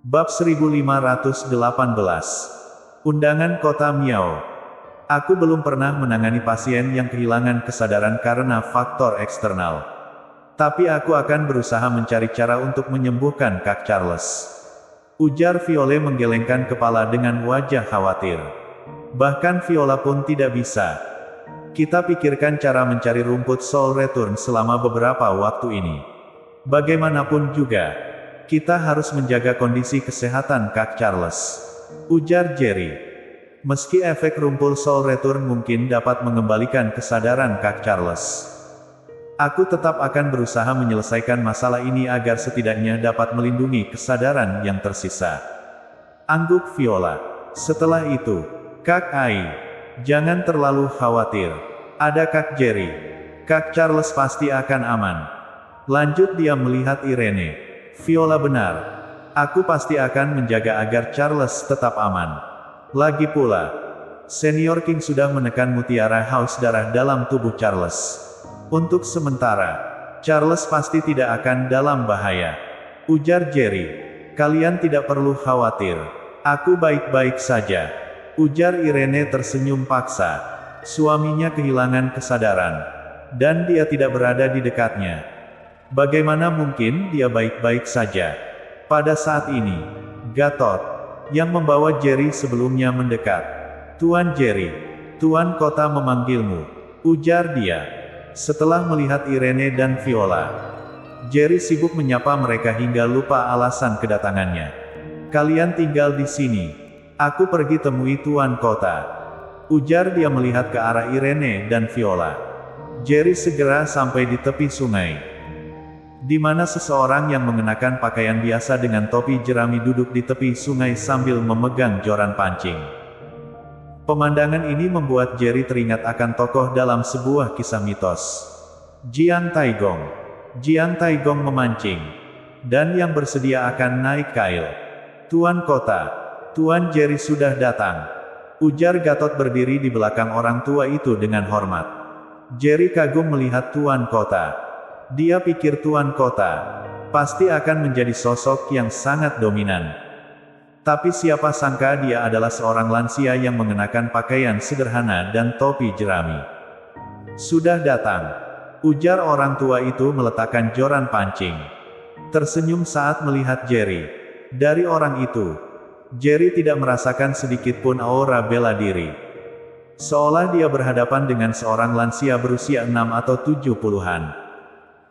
Bab 1518. Undangan Kota Miao. Aku belum pernah menangani pasien yang kehilangan kesadaran karena faktor eksternal. Tapi aku akan berusaha mencari cara untuk menyembuhkan Kak Charles. Ujar Violet menggelengkan kepala dengan wajah khawatir. Bahkan Viola pun tidak bisa. Kita pikirkan cara mencari rumput Soul Return selama beberapa waktu ini. Bagaimanapun juga, kita harus menjaga kondisi kesehatan Kak Charles. Ujar Jerry. Meski efek rumput Soul Return mungkin dapat mengembalikan kesadaran Kak Charles, aku tetap akan berusaha menyelesaikan masalah ini agar setidaknya dapat melindungi kesadaran yang tersisa. Angguk Viola. Setelah itu, Kak Ai, jangan terlalu khawatir. Ada Kak Jerry. Kak Charles pasti akan aman. Lanjut dia melihat Irene. Viola benar. Aku pasti akan menjaga agar Charles tetap aman. Lagi pula, Senior King sudah menekan mutiara haus darah dalam tubuh Charles. Untuk sementara, Charles pasti tidak akan dalam bahaya. Ujar Jerry. Kalian tidak perlu khawatir. Aku baik-baik saja. Ujar Irene tersenyum paksa. Suaminya kehilangan kesadaran. Dan dia tidak berada di dekatnya. Bagaimana mungkin dia baik-baik saja? Pada saat ini, Gatot, yang membawa Jerry sebelumnya mendekat. Tuan Jerry, Tuan Kota memanggilmu. Ujar dia. Setelah melihat Irene dan Viola, Jerry sibuk menyapa mereka hingga lupa alasan kedatangannya. Kalian tinggal di sini. Aku pergi temui Tuan Kota. Ujar dia melihat ke arah Irene dan Viola. Jerry segera sampai di tepi sungai, di mana seseorang yang mengenakan pakaian biasa dengan topi jerami duduk di tepi sungai sambil memegang joran pancing. Pemandangan ini membuat Jerry teringat akan tokoh dalam sebuah kisah mitos. Jiang Taigong. Jiang Taigong memancing, dan yang bersedia akan naik kail. Tuan Kota, Tuan Jerry sudah datang. Ujar Gatot berdiri di belakang orang tua itu dengan hormat. Jerry kagum melihat Tuan Kota. Dia pikir Tuan Kota pasti akan menjadi sosok yang sangat dominan. Tapi siapa sangka dia adalah seorang lansia yang mengenakan pakaian sederhana dan topi jerami. Sudah datang. Ujar orang tua itu meletakkan joran pancing. Tersenyum saat melihat Jerry. Dari orang itu, Jerry tidak merasakan sedikit pun aura bela diri. Seolah dia berhadapan dengan seorang lansia berusia 6 atau 70-an.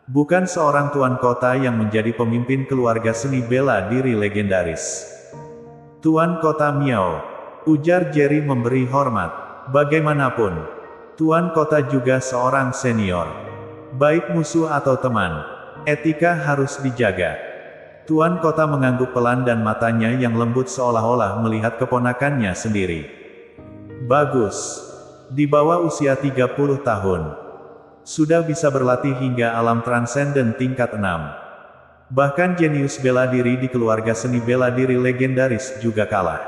Bukan seorang tuan kota yang menjadi pemimpin keluarga seni bela diri legendaris. Tuan Kota Miao. Ujar Jerry memberi hormat. Bagaimanapun, Tuan Kota juga seorang senior. Baik musuh atau teman, etika harus dijaga. Tuan Kota mengangguk pelan dan matanya yang lembut seolah-olah melihat keponakannya sendiri. Bagus. Di bawah usia 30 tahun. Sudah bisa berlatih hingga alam transenden tingkat 6. Bahkan jenius bela diri di keluarga seni bela diri legendaris juga kalah.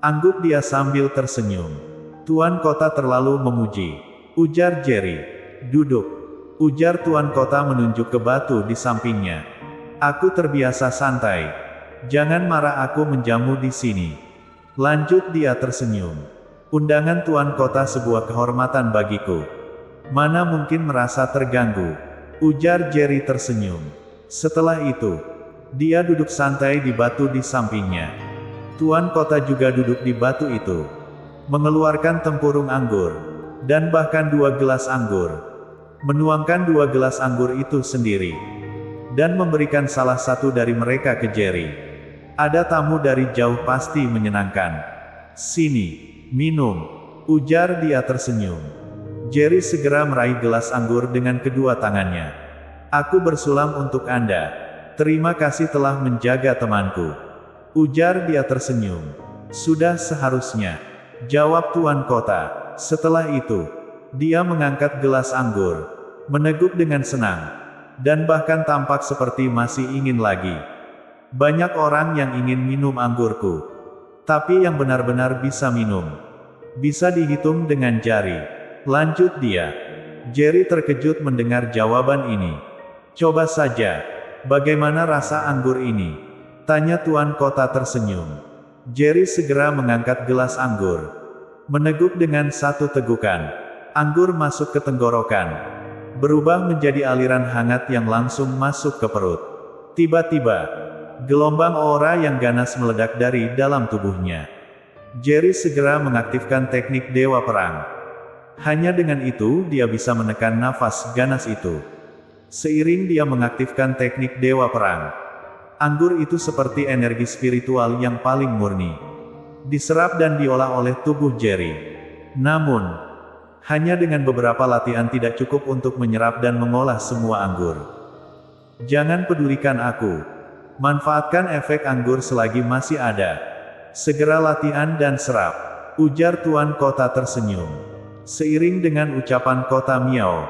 Angguk dia sambil tersenyum. Tuan Kota terlalu memuji. Ujar Jerry. Duduk. Ujar Tuan Kota menunjuk ke batu di sampingnya. Aku terbiasa santai. Jangan marah aku menjamu di sini. Lanjut dia tersenyum. Undangan Tuan Kota sebuah kehormatan bagiku. Mana mungkin merasa terganggu. Ujar Jerry tersenyum. Setelah itu, dia duduk santai di batu di sampingnya. Tuan Kota juga duduk di batu itu. Mengeluarkan tempurung anggur. Dan bahkan 2 gelas anggur. Menuangkan 2 gelas anggur itu sendiri. Dan memberikan salah satu dari mereka ke Jerry. Ada tamu dari jauh pasti menyenangkan. Sini, minum. Ujar dia tersenyum. Jerry segera meraih gelas anggur dengan kedua tangannya. Aku bersulam untuk Anda. Terima kasih telah menjaga temanku. Ujar dia tersenyum. Sudah seharusnya. Jawab Tuan Kota. Setelah itu, dia mengangkat gelas anggur. Meneguk dengan senang. Dan bahkan tampak seperti masih ingin lagi. Banyak orang yang ingin minum anggurku. Tapi yang benar-benar bisa minum, bisa dihitung dengan jari. Lanjut dia. Jerry terkejut mendengar jawaban ini. Coba saja. Bagaimana rasa anggur ini? Tanya Tuan Kota tersenyum. Jerry segera mengangkat gelas anggur. Meneguk dengan satu tegukan. Anggur masuk ke tenggorokan. Berubah menjadi aliran hangat yang langsung masuk ke perut. Tiba-tiba, gelombang aura yang ganas meledak dari dalam tubuhnya. Jerry segera mengaktifkan teknik Dewa Perang. Hanya dengan itu dia bisa menekan nafas ganas itu. Seiring dia mengaktifkan teknik Dewa Perang, anggur itu seperti energi spiritual yang paling murni. Diserap dan diolah oleh tubuh Jerry. Namun, hanya dengan beberapa latihan tidak cukup untuk menyerap dan mengolah semua anggur. Jangan pedulikan aku. Manfaatkan efek anggur selagi masih ada. Segera latihan dan serap, ujar Tuan Kota tersenyum. Seiring dengan ucapan Kota Miao,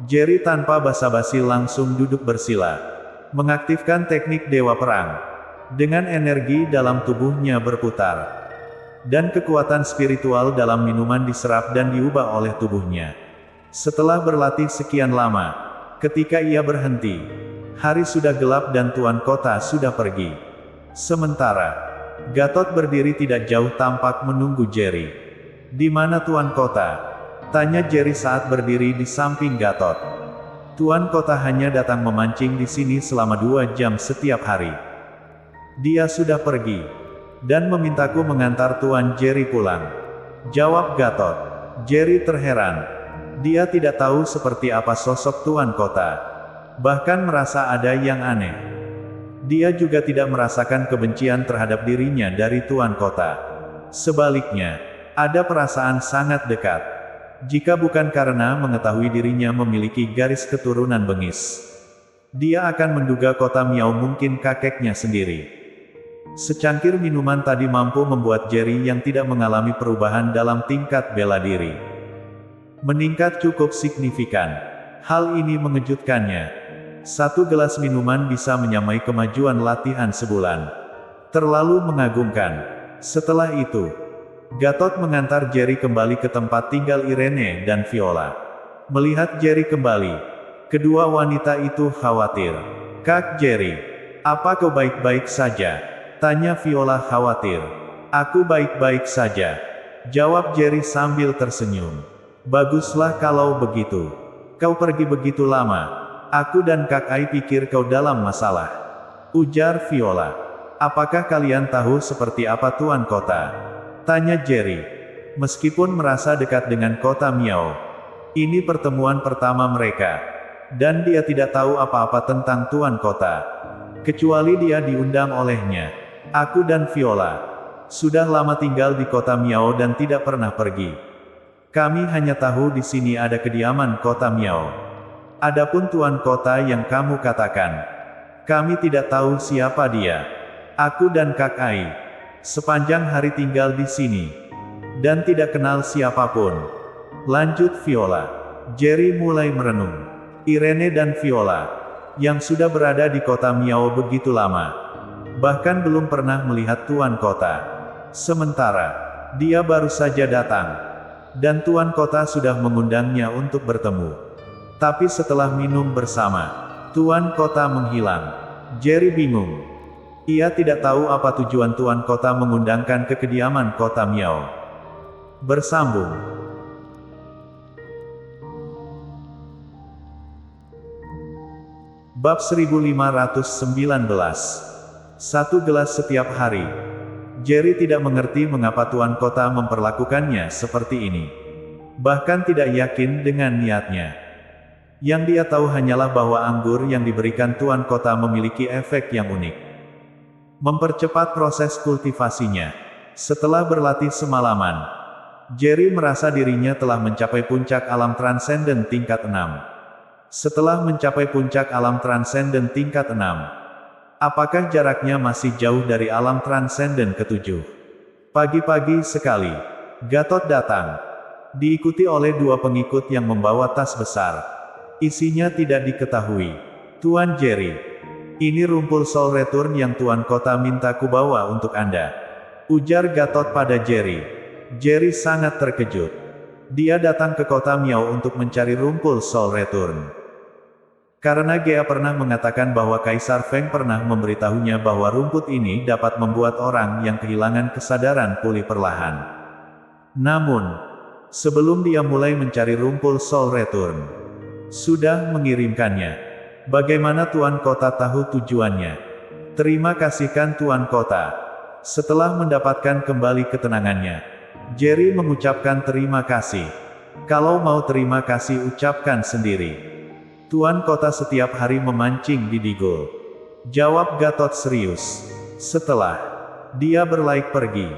Jerry tanpa basa-basi langsung duduk bersila, mengaktifkan teknik Dewa Perang. Dengan energi dalam tubuhnya berputar, dan kekuatan spiritual dalam minuman diserap dan diubah oleh tubuhnya. Setelah berlatih sekian lama, ketika ia berhenti, hari sudah gelap dan Tuan Kota sudah pergi. Sementara, Gatot berdiri tidak jauh tampak menunggu Jerry. "Di mana Tuan Kota?" tanya Jerry saat berdiri di samping Gatot. "Tuan Kota hanya datang memancing di sini selama 2 jam setiap hari. Dia sudah pergi, dan memintaku mengantar Tuan Jerry pulang," jawab Gatot. Jerry terheran. Dia tidak tahu seperti apa sosok Tuan Kota. Bahkan merasa ada yang aneh. Dia juga tidak merasakan kebencian terhadap dirinya dari Tuan Kota. Sebaliknya, ada perasaan sangat dekat. Jika bukan karena mengetahui dirinya memiliki garis keturunan bengis, dia akan menduga Kota Miao mungkin kakeknya sendiri. Secangkir minuman tadi mampu membuat Jerry yang tidak mengalami perubahan dalam tingkat bela diri meningkat cukup signifikan. Hal ini mengejutkannya. 1 gelas minuman bisa menyamai kemajuan latihan sebulan. Terlalu mengagumkan. Setelah itu, Gatot mengantar Jerry kembali ke tempat tinggal Irene dan Viola. Melihat Jerry kembali, kedua wanita itu khawatir. "Kak Jerry, apa kau baik-baik saja?" tanya Viola khawatir. "Aku baik-baik saja," jawab Jerry sambil tersenyum. "Baguslah kalau begitu. Kau pergi begitu lama. Aku dan Kak Ai pikir kau dalam masalah," ujar Viola. "Apakah kalian tahu seperti apa Tuan Kota?" tanya Jerry. Meskipun merasa dekat dengan Kota Miao, ini pertemuan pertama mereka, dan dia tidak tahu apa-apa tentang Tuan Kota, kecuali dia diundang olehnya. "Aku dan Viola sudah lama tinggal di Kota Miao dan tidak pernah pergi. Kami hanya tahu di sini ada kediaman Kota Miao. Adapun Tuan Kota yang kamu katakan, kami tidak tahu siapa dia. Aku dan Kak Ai sepanjang hari tinggal di sini, dan tidak kenal siapapun," lanjut Viola. Jerry mulai merenung. Irene dan Viola, yang sudah berada di Kota Miao begitu lama, bahkan belum pernah melihat Tuan Kota. Sementara, dia baru saja datang, dan Tuan Kota sudah mengundangnya untuk bertemu. Tapi setelah minum bersama, Tuan Kota menghilang. Jerry bingung. Ia tidak tahu apa tujuan Tuan Kota mengundangkan ke kediaman Kota Miao. Bersambung. Bab 1519. 1 gelas setiap hari. Jerry tidak mengerti mengapa Tuan Kota memperlakukannya seperti ini. Bahkan tidak yakin dengan niatnya. Yang dia tahu hanyalah bahwa anggur yang diberikan Tuan Kota memiliki efek yang unik. Mempercepat proses kultivasinya. Setelah berlatih semalaman, Jerry merasa dirinya telah mencapai puncak alam transenden tingkat 6. Setelah mencapai puncak alam transenden tingkat 6, apakah jaraknya masih jauh dari alam transenden ke-7? Pagi-pagi sekali, Gatot datang, diikuti oleh 2 pengikut yang membawa tas besar. Isinya tidak diketahui. "Tuan Jerry, ini rumpul Soul Return yang Tuan Kota minta ku bawa untuk Anda," ujar Gatot pada Jerry. Jerry sangat terkejut. Dia datang ke Kota Miao untuk mencari rumpul Soul Return. Karena Gea pernah mengatakan bahwa Kaisar Feng pernah memberitahunya bahwa rumput ini dapat membuat orang yang kehilangan kesadaran pulih perlahan. Namun, sebelum dia mulai mencari rumput Soul Return, sudah mengirimkannya. Bagaimana Tuan Kota tahu tujuannya? Terima kasihkan Tuan Kota. Setelah mendapatkan kembali ketenangannya, Jerry mengucapkan terima kasih. Kalau mau terima kasih ucapkan sendiri. Tuan Kota setiap hari memancing di Digul. Jawab Gatot serius. Setelah dia berlaik pergi,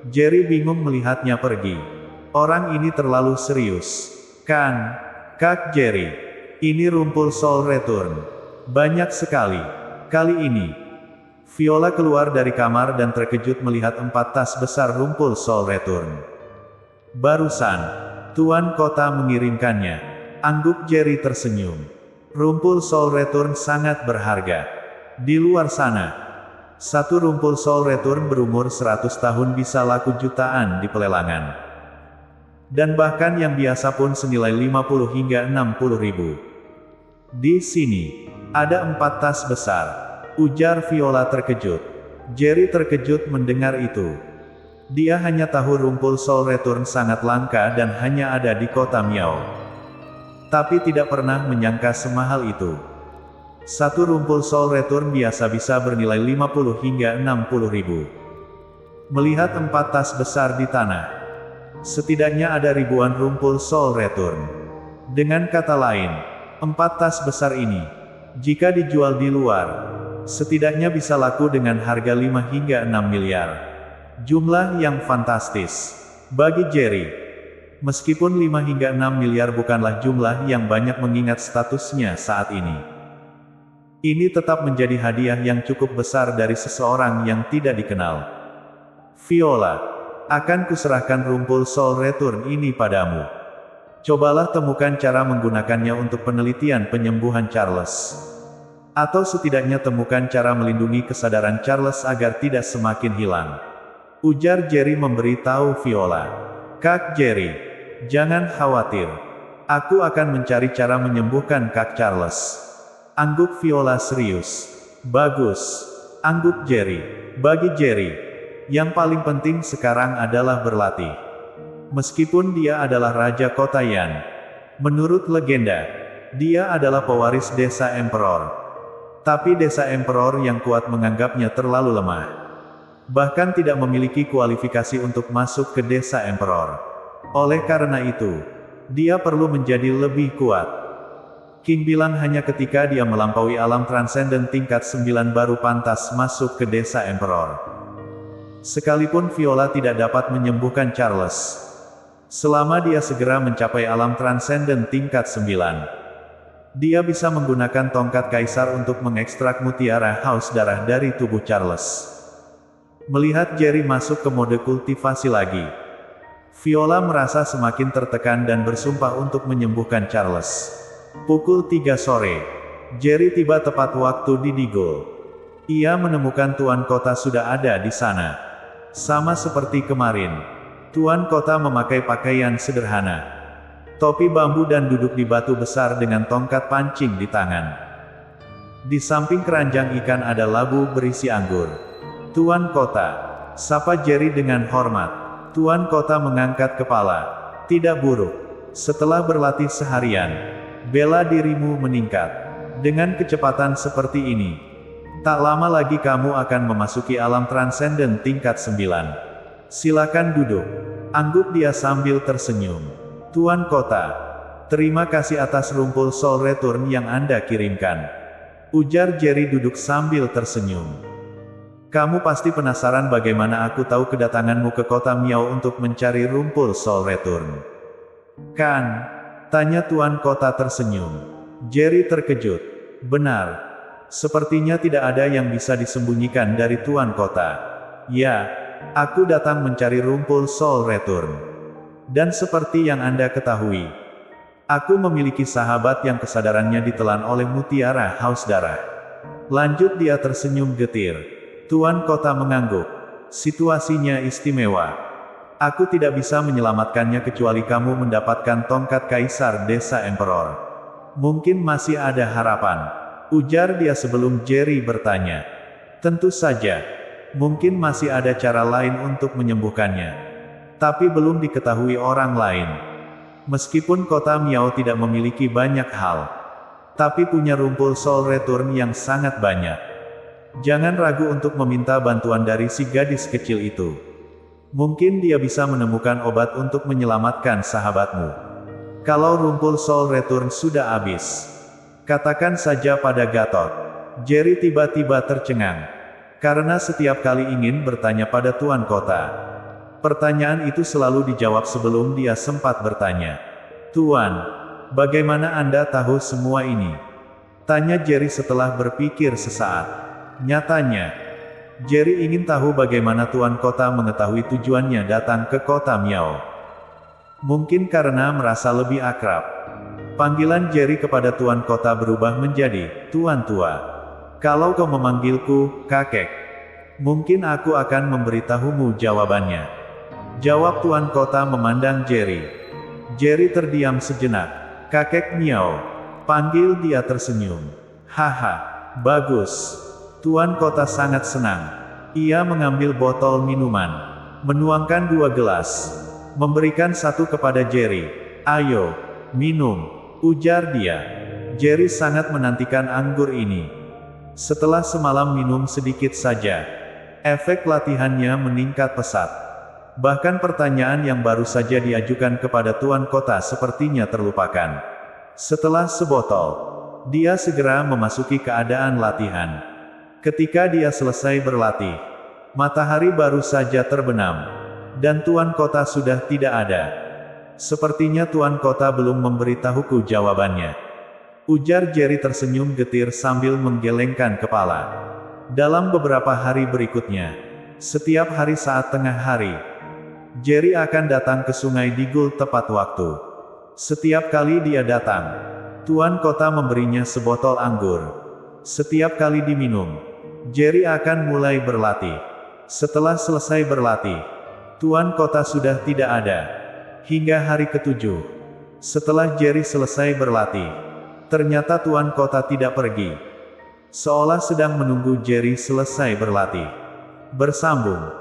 Jerry bingung melihatnya pergi. Orang ini terlalu serius. Kan, Kak Jerry. Ini rumput Soul Return. Banyak sekali. Kali ini, Viola keluar dari kamar dan terkejut melihat 4 tas besar rumput Soul Return. Barusan, Tuan Kota mengirimkannya. Angguk Jerry tersenyum. Rumput Soul Return sangat berharga. Di luar sana, satu rumput Soul Return berumur 100 tahun bisa laku jutaan di pelelangan. Dan bahkan yang biasa pun senilai 50 hingga 60 ribu. Di sini, ada 4 tas besar, ujar Viola terkejut. Jerry terkejut mendengar itu. Dia hanya tahu rumput Soul Return sangat langka dan hanya ada di kota Miao. Tapi tidak pernah menyangka semahal itu. Satu rumput Soul Return biasa bisa bernilai 50 hingga 60 ribu. Melihat 4 tas besar di tanah, setidaknya ada ribuan rumput Soul Return. Dengan kata lain, 4 tas besar ini, jika dijual di luar, setidaknya bisa laku dengan harga 5 hingga 6 miliar. Jumlah yang fantastis bagi Jerry. Meskipun 5 hingga 6 miliar bukanlah jumlah yang banyak mengingat statusnya saat ini. Ini tetap menjadi hadiah yang cukup besar dari seseorang yang tidak dikenal. Viola, akan kuserahkan rumput Soul Return ini padamu. Cobalah temukan cara menggunakannya untuk penelitian penyembuhan Charles. Atau setidaknya temukan cara melindungi kesadaran Charles agar tidak semakin hilang. Ujar Jerry memberi tahu Viola. Kak Jerry, jangan khawatir. Aku akan mencari cara menyembuhkan Kak Charles. Angguk Viola serius. Bagus. Angguk Jerry. Bagi Jerry, yang paling penting sekarang adalah berlatih. Meskipun dia adalah Raja Kota Yan, menurut legenda, dia adalah pewaris desa Emperor. Tapi desa Emperor yang kuat menganggapnya terlalu lemah. Bahkan tidak memiliki kualifikasi untuk masuk ke desa Emperor. Oleh karena itu, dia perlu menjadi lebih kuat. King bilang hanya ketika dia melampaui alam transenden tingkat 9 baru pantas masuk ke desa Emperor. Sekalipun Viola tidak dapat menyembuhkan Charles, selama dia segera mencapai alam transenden tingkat 9, dia bisa menggunakan tongkat kaisar untuk mengekstrak mutiara haus darah dari tubuh Charles. Melihat Jerry masuk ke mode kultivasi lagi, Viola merasa semakin tertekan dan bersumpah untuk menyembuhkan Charles. Pukul 3 sore, Jerry tiba tepat waktu di Digul. Ia menemukan Tuan Kota sudah ada di sana. Sama seperti kemarin, Tuan Kota memakai pakaian sederhana, topi bambu dan duduk di batu besar dengan tongkat pancing di tangan. Di samping keranjang ikan ada labu berisi anggur. Tuan Kota, sapa Jerry dengan hormat. Tuan Kota mengangkat kepala. Tidak buruk. Setelah berlatih seharian, bela dirimu meningkat. Dengan kecepatan seperti ini, tak lama lagi kamu akan memasuki alam transenden tingkat 9. Silakan duduk. Angguk dia sambil tersenyum. Tuan Kota, terima kasih atas rumput Soul Return yang Anda kirimkan. Ujar Jerry duduk sambil tersenyum. Kamu pasti penasaran bagaimana aku tahu kedatanganmu ke kota Miao untuk mencari rumput Soul Return. Kan? Tanya Tuan Kota tersenyum. Jerry terkejut. Benar. Sepertinya tidak ada yang bisa disembunyikan dari Tuan Kota. Ya. Aku datang mencari rumput Soul Return. Dan seperti yang Anda ketahui, aku memiliki sahabat yang kesadarannya ditelan oleh mutiara haus darah. Lanjut dia tersenyum getir. Tuan Kota mengangguk. Situasinya istimewa. Aku tidak bisa menyelamatkannya kecuali kamu mendapatkan tongkat kaisar desa Emperor. Mungkin masih ada harapan, ujar dia sebelum Jerry bertanya. Tentu saja. Mungkin masih ada cara lain untuk menyembuhkannya. Tapi belum diketahui orang lain. Meskipun kota Miao tidak memiliki banyak hal, tapi punya rumpul Soul Return yang sangat banyak. Jangan ragu untuk meminta bantuan dari si gadis kecil itu. Mungkin dia bisa menemukan obat untuk menyelamatkan sahabatmu. Kalau rumpul Soul Return sudah habis, katakan saja pada Gatot. Jerry tiba-tiba tercengang. Karena setiap kali ingin bertanya pada Tuan Kota, pertanyaan itu selalu dijawab sebelum dia sempat bertanya. Tuan, bagaimana Anda tahu semua ini? Tanya Jerry setelah berpikir sesaat. Nyatanya, Jerry ingin tahu bagaimana Tuan Kota mengetahui tujuannya datang ke kota Miao. Mungkin karena merasa lebih akrab. Panggilan Jerry kepada Tuan Kota berubah menjadi, Tuan Tua. Kalau kau memanggilku, kakek, mungkin aku akan memberitahumu jawabannya. Jawab Tuan Kota memandang Jerry. Jerry terdiam sejenak. Kakek Miao. Panggil dia tersenyum. Haha, bagus. Tuan Kota sangat senang. Ia mengambil botol minuman, menuangkan 2 gelas. Memberikan satu kepada Jerry. Ayo, minum, ujar dia. Jerry sangat menantikan anggur ini. Setelah semalam minum sedikit saja, efek latihannya meningkat pesat. Bahkan pertanyaan yang baru saja diajukan kepada Tuan Kota sepertinya terlupakan. Setelah sebotol, dia segera memasuki keadaan latihan. Ketika dia selesai berlatih, matahari baru saja terbenam. Dan Tuan Kota sudah tidak ada. Sepertinya Tuan Kota belum memberitahuku jawabannya. Ujar Jerry tersenyum getir sambil menggelengkan kepala. Dalam beberapa hari berikutnya, setiap hari saat tengah hari, Jerry akan datang ke Sungai Digul tepat waktu. Setiap kali dia datang, Tuan Kota memberinya sebotol anggur. Setiap kali diminum, Jerry akan mulai berlatih. Setelah selesai berlatih, Tuan Kota sudah tidak ada. Hingga hari ke-7. Setelah Jerry selesai berlatih, ternyata Tuan Kota tidak pergi. Seolah sedang menunggu Jerry selesai berlatih. Bersambung.